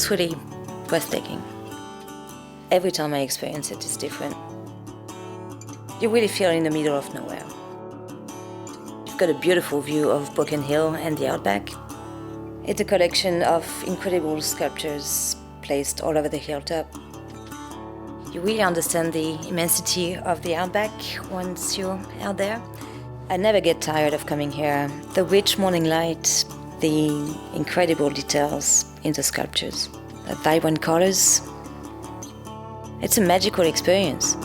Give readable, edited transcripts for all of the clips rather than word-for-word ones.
It's really breathtaking. Every time I experience it, it's different. You really feel in the middle of nowhere. You've got a beautiful view of Broken Hill and the Outback. It's a collection of incredible sculptures placed all over the hilltop. You really understand the immensity of the Outback once you're out there. I never get tired of coming here. The rich morning light, the incredible details in the sculptures, the vibrant colors. It's a magical experience.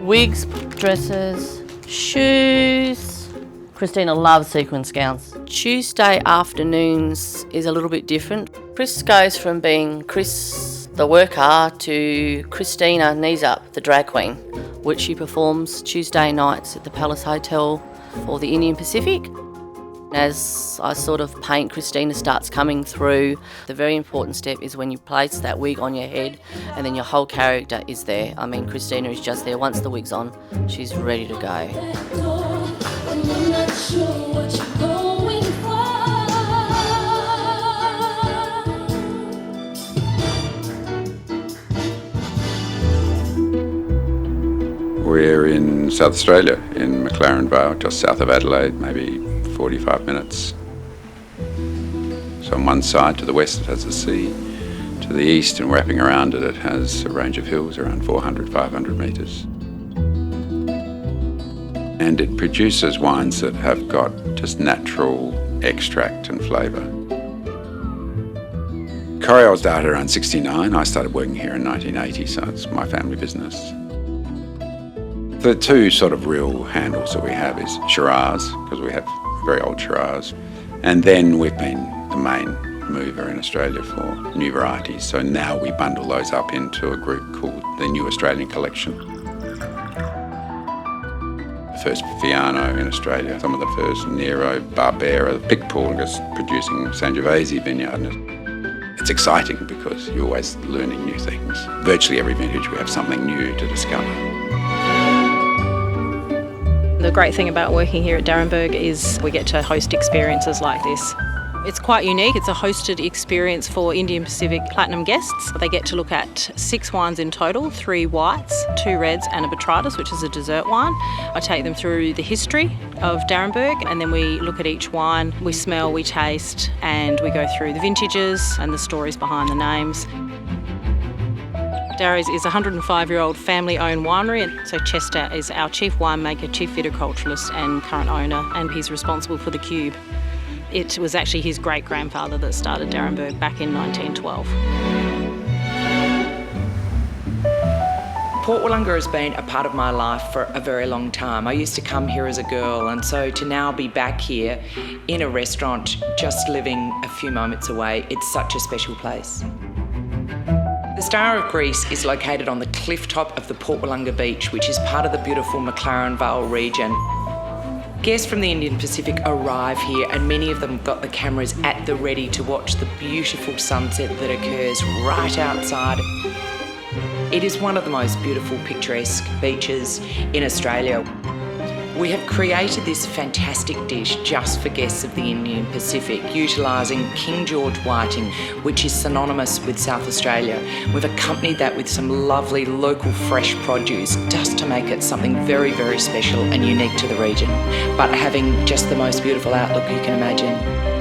Wigs, dresses, shoes. Christina loves sequins gowns. Tuesday afternoons is a little bit different. Chris goes from being Chris the worker to Christina Knees Up, the drag queen, which she performs Tuesday nights at the Palace Hotel for the Indian Pacific. As I sort of paint, Christina starts coming through. The very important step is when you place that wig on your head and then your whole character is there. I mean, Christina is just there. Once the wig's on, she's ready to go. We're in South Australia, in McLaren Vale, just south of Adelaide, maybe 45 minutes. So on one side, to the west, it has the sea. To the east and wrapping around it, it has a range of hills around 400, 500 metres. And it produces wines that have got just natural extract and flavour. Coriol started around 69. I started working here in 1980, so it's my family business. The two sort of real handles that we have is Shiraz, because we have very old Shiraz, and then we've been the main mover in Australia for new varieties, so now we bundle those up into a group called the New Australian Collection. The first Fiano in Australia, some of the first Nero, Barbera, Picpoul is producing Sangiovese vineyard. It's exciting because you're always learning new things. Virtually every vintage we have something new to discover. The great thing about working here at D'Arenberg is we get to host experiences like this. It's quite unique. It's a hosted experience for Indian Pacific Platinum guests. They get to look at 6 wines in total, 3 whites, 2 reds and a Botrytis, which is a dessert wine. I take them through the history of D'Arenberg and then we look at each wine, we smell, we taste, and we go through the vintages and the stories behind the names. Darrow's is a 105-year-old family-owned winery, and so Chester is our chief winemaker, chief viticulturalist and current owner, and he's responsible for the cube. It was actually his great-grandfather that started D'Arenberg back in 1912. Port Wollonga has been a part of my life for a very long time. I used to come here as a girl, and so to now be back here in a restaurant just living a few moments away, it's such a special place. The Star of Greece is located on the cliff top of the Port Wollonga beach, which is part of the beautiful McLaren Vale region. Guests from the Indian Pacific arrive here and many of them got the cameras at the ready to watch the beautiful sunset that occurs right outside. It is one of the most beautiful picturesque beaches in Australia. We have created this fantastic dish just for guests of the Indian Pacific, utilising King George whiting, which is synonymous with South Australia. We've accompanied that with some lovely local fresh produce just to make it something very, very special and unique to the region, but having just the most beautiful outlook you can imagine.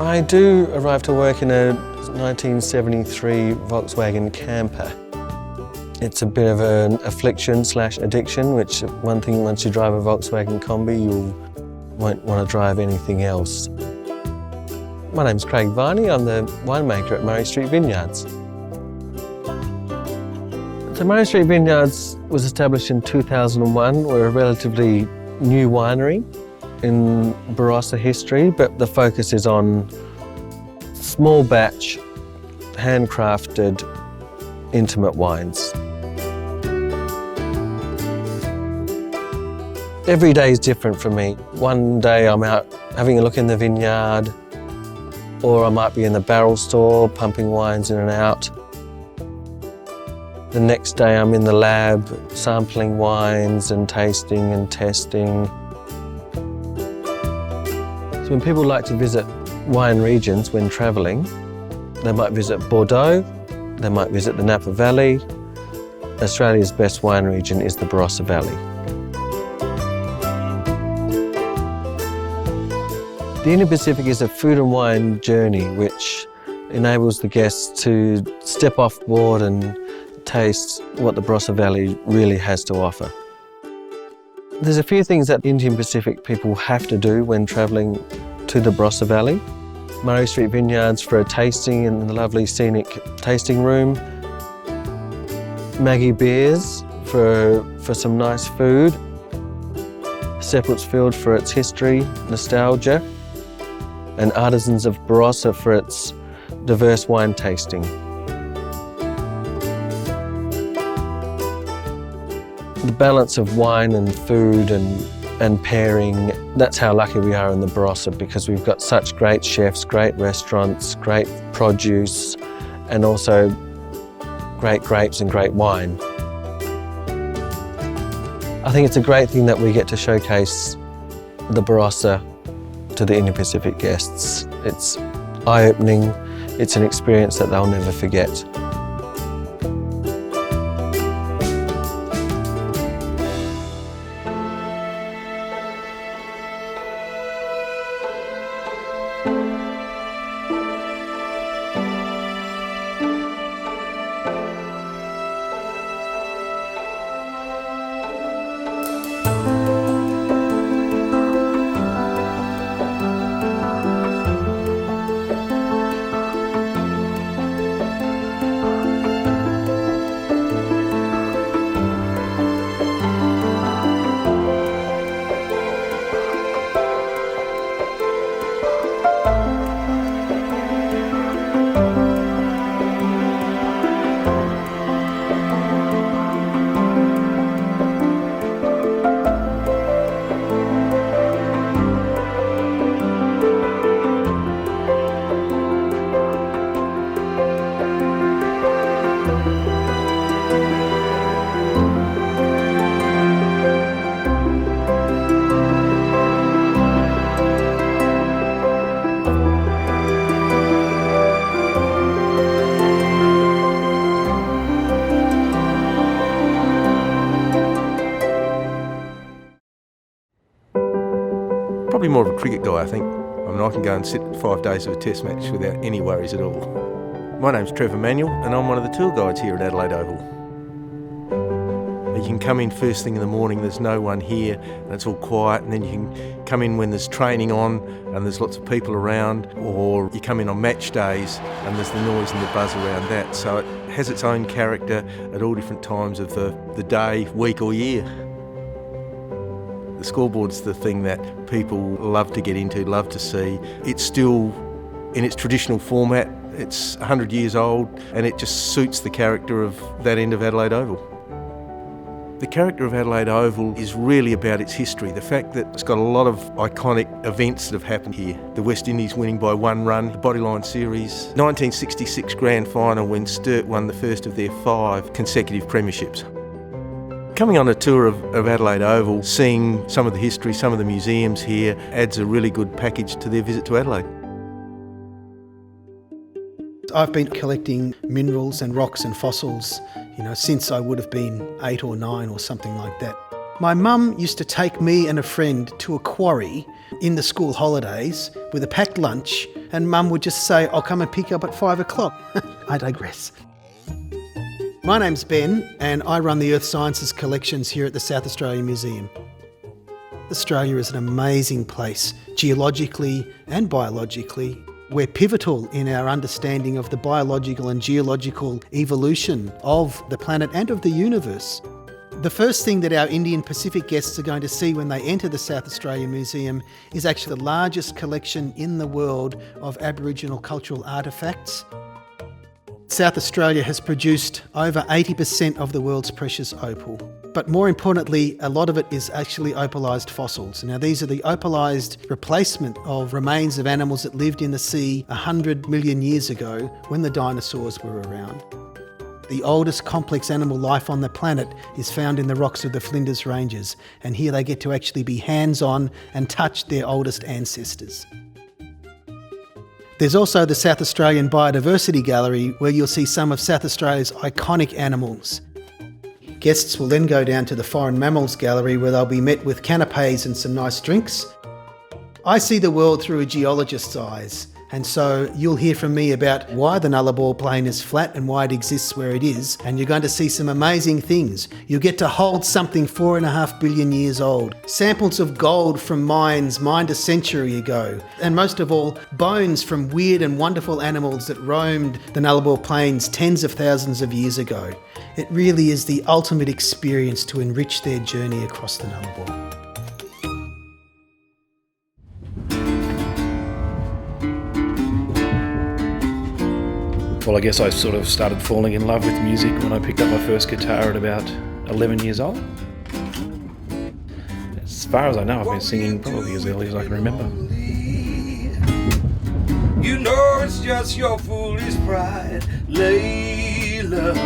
I do arrive to work in a 1973 Volkswagen camper. It's a bit of an affliction/addiction, which one thing, once you drive a Volkswagen Combi, you won't want to drive anything else. My name's Craig Viney, I'm the winemaker at Murray Street Vineyards. So Murray Street Vineyards was established in 2001. We're a relatively new winery in Barossa history, but the focus is on small batch, handcrafted, intimate wines. Every day is different for me. One day I'm out having a look in the vineyard, or I might be in the barrel store pumping wines in and out. The next day I'm in the lab sampling wines and tasting and testing. So when people like to visit wine regions when travelling, they might visit Bordeaux, they might visit the Napa Valley. Australia's best wine region is the Barossa Valley. The Indian Pacific is a food and wine journey which enables the guests to step off board and taste what the Barossa Valley really has to offer. There's a few things that Indian Pacific people have to do when travelling to the Barossa Valley. Murray Street Vineyards for a tasting in the lovely scenic tasting room. Maggie Beers for some nice food. Seppeltsfield for its history, nostalgia. And Artisans of Barossa for its diverse wine tasting. The balance of wine and food and pairing, that's how lucky we are in the Barossa, because we've got such great chefs, great restaurants, great produce, and also great grapes and great wine. I think it's a great thing that we get to showcase the Barossa to the Indian Pacific guests. It's eye-opening, it's an experience that they'll never forget. Probably more of a cricket guy, I think. I mean, I can go and sit 5 days of a test match without any worries at all. My name's Trevor Manuel and I'm one of the tour guides here at Adelaide Oval. You can come in first thing in the morning, there's no one here and it's all quiet, and then you can come in when there's training on and there's lots of people around, or you come in on match days and there's the noise and the buzz around that. So it has its own character at all different times of the day, week or year. The scoreboard's the thing that people love to get into, love to see. It's still in its traditional format. It's 100 years old and it just suits the character of that end of Adelaide Oval. The character of Adelaide Oval is really about its history, the fact that it's got a lot of iconic events that have happened here. The West Indies winning by 1 run, the Bodyline Series, 1966 Grand Final when Sturt won the first of their 5 consecutive premierships. Coming on a tour of Adelaide Oval, seeing some of the history, some of the museums here, adds a really good package to their visit to Adelaide. I've been collecting minerals and rocks and fossils, since I would have been 8 or 9 or something like that. My mum used to take me and a friend to a quarry in the school holidays with a packed lunch, and Mum would just say, "I'll come and pick you up at 5 o'clock." I digress. My name's Ben and I run the Earth Sciences collections here at the South Australian Museum. Australia is an amazing place, geologically and biologically. We're pivotal in our understanding of the biological and geological evolution of the planet and of the universe. The first thing that our Indian Pacific guests are going to see when they enter the South Australian Museum is actually the largest collection in the world of Aboriginal cultural artefacts. South Australia has produced over 80% of the world's precious opal. But more importantly, a lot of it is actually opalised fossils. Now, these are the opalised replacement of remains of animals that lived in the sea 100 million years ago when the dinosaurs were around. The oldest complex animal life on the planet is found in the rocks of the Flinders Ranges, and here they get to actually be hands-on and touch their oldest ancestors. There's also the South Australian Biodiversity Gallery, where you'll see some of South Australia's iconic animals. Guests will then go down to the Foreign Mammals Gallery, where they'll be met with canapes and some nice drinks. I see the world through a geologist's eyes, and so you'll hear from me about why the Nullarbor Plain is flat and why it exists where it is, and you're going to see some amazing things. You'll get to hold something 4.5 billion years old, samples of gold from mines mined a century ago, and most of all, bones from weird and wonderful animals that roamed the Nullarbor Plains tens of thousands of years ago. It really is the ultimate experience to enrich their journey across the Nullarbor. Well, I guess I sort of started falling in love with music when I picked up my first guitar at about 11 years old. As far as I know, I've been singing probably as early as I can remember. You know it's just your foolish pride, Layla.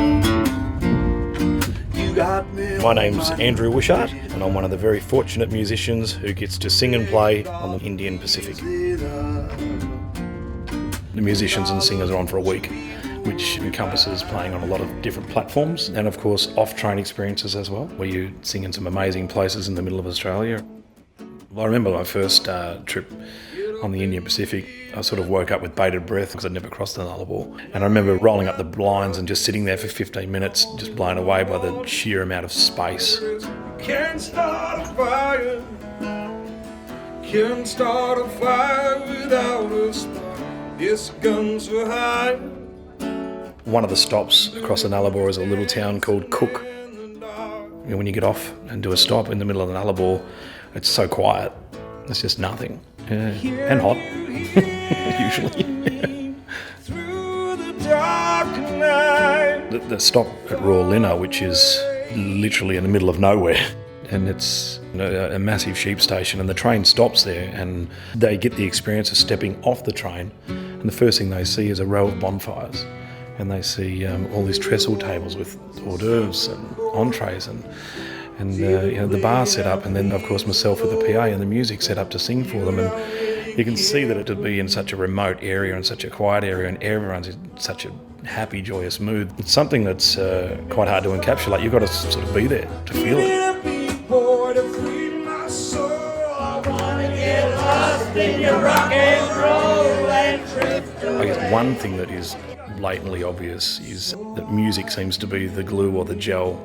You got me. My name's Andrew Wishart, and I'm one of the very fortunate musicians who gets to sing and play on the Indian Pacific. The musicians and singers are on for a week, which encompasses playing on a lot of different platforms and of course off-train experiences as well, where you sing in some amazing places in the middle of Australia. Well, I remember my first trip on the Indian Pacific. I sort of woke up with bated breath because I'd never crossed the Nullarbor. And I remember rolling up the blinds and just sitting there for 15 minutes, just blown away by the sheer amount of space. Can't start a fire. Can't start a fire without a spark. This gun's so high. One of the stops across the Nullarbor is a little town called Cook. You know, when you get off and do a stop in the middle of the Nullarbor, it's so quiet. It's just nothing. And hot, usually. The stop at Rawlinna, which is literally in the middle of nowhere, and it's a massive sheep station, and the train stops there, and they get the experience of stepping off the train, and the first thing they see is a row of bonfires, and they see all these trestle tables with hors d'oeuvres and entrees and the bar set up, and then of course myself with the PA and the music set up to sing for them. And you can see that it would be in such a remote area and such a quiet area, and everyone's in such a happy, joyous mood. It's something that's quite hard to encapsulate. You've got to sort of be there to feel it. I guess one thing that is blatantly obvious is that music seems to be the glue or the gel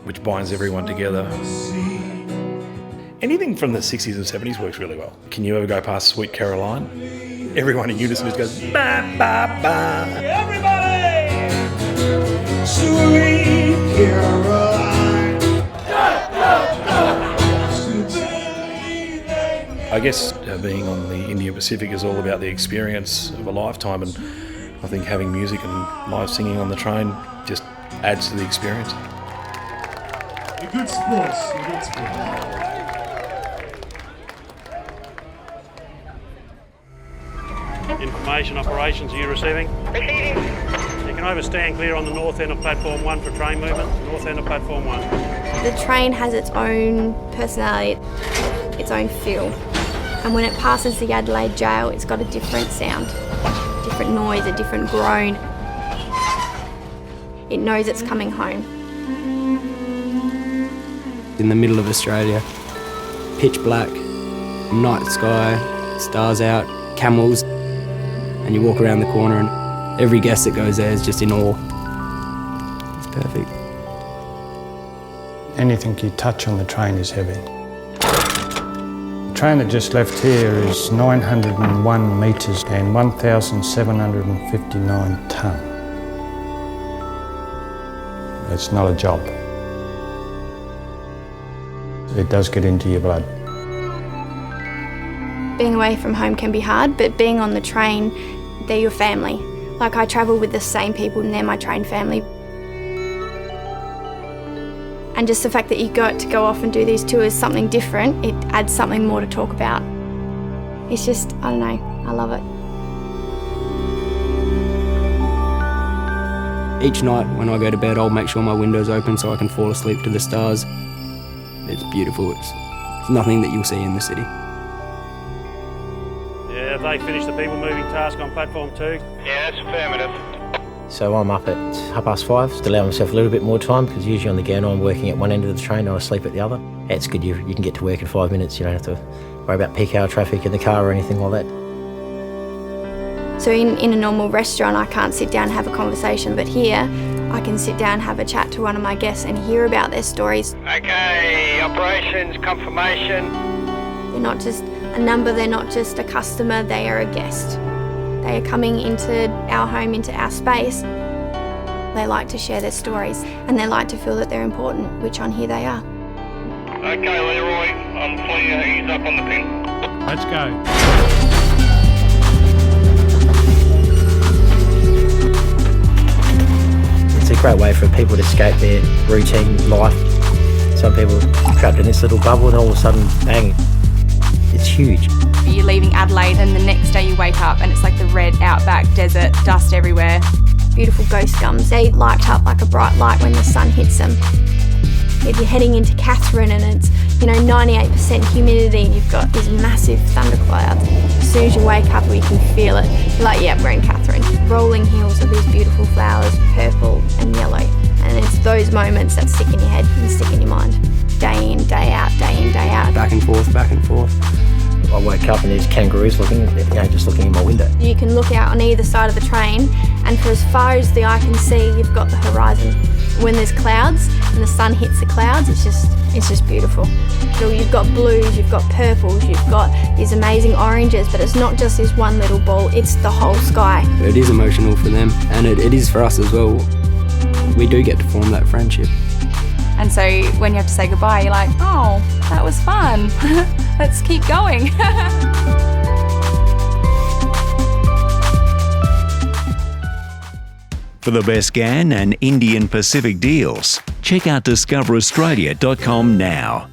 which binds everyone together. Anything from the 60s and 70s works really well. Can you ever go past Sweet Caroline? Everyone in unison just goes, ba, ba, ba. Everybody! Sweet Caroline. I guess being on the Indian Pacific is all about the experience of a lifetime, and I think having music and live singing on the train just adds to the experience. You're good sports. You're good sports. Information operations, are you receiving? Receiving. You can overstand clear on the north end of platform 1 for train movement, north end of platform 1. The train has its own personality, its own feel, and when it passes the Adelaide jail, it's got a different sound, different noise, a different groan. It knows it's coming home. In the middle of Australia, pitch black, night sky, stars out, camels, and you walk around the corner and every guest that goes there is just in awe. perfect. Anything you touch on the train is heavy. The train that just left here is 901 metres and 1,759 tonne. It's not a job. It does get into your blood. Being away from home can be hard, but being on the train, they're your family. Like, I travel with the same people and they're my train family. And just the fact that you got to go off and do these tours, something different, it adds something more to talk about. It's just, I don't know, I love it. Each night when I go to bed, I'll make sure my window's open so I can fall asleep to the stars. It's beautiful. It's nothing that you'll see in the city. Yeah, have they finished the people moving task on platform 2? Yeah, that's affirmative. So I'm up at 5:30 to allow myself a little bit more time, because usually on the Gurn I'm working at one end of the train and I sleep at the other. It's good, you can get to work in 5 minutes, you don't have to worry about peak hour traffic in the car or anything like that. So in a normal restaurant I can't sit down and have a conversation, but here I can sit down and have a chat to one of my guests and hear about their stories. Okay, operations confirmation. They're not just a number, they're not just a customer, they are a guest. They are coming into our home, into our space. They like to share their stories and they like to feel that they're important, which on here they are. Okay, Leroy, I'm clear, he's up on the pin. Let's go. It's a great way for people to escape their routine life. Some people are trapped in this little bubble and all of a sudden, bang, it's huge. You're leaving Adelaide and the next day you wake up and it's like the red outback desert, dust everywhere. Beautiful ghost gums, they light up like a bright light when the sun hits them. If you're heading into Catherine and it's 98% humidity and you've got these massive thunderclouds, as soon as you wake up you can feel it. You're like, yeah, we're in Catherine. Rolling hills of these beautiful flowers, purple and yellow. And it's those moments that stick in your head and stick in your mind. Day in, day out, day in, day out. Back and forth, back and forth. I woke up and there's kangaroos just looking in my window. You can look out on either side of the train and for as far as the eye can see, you've got the horizon. When there's clouds and the sun hits the clouds, it's just beautiful. So you've got blues, you've got purples, you've got these amazing oranges, but it's not just this one little ball, it's the whole sky. It is emotional for them and it is for us as well. We do get to form that friendship. And so when you have to say goodbye, you're like, oh, that was fun. Let's keep going. For the best Ghan and Indian Pacific deals, check out discoveraustralia.com now.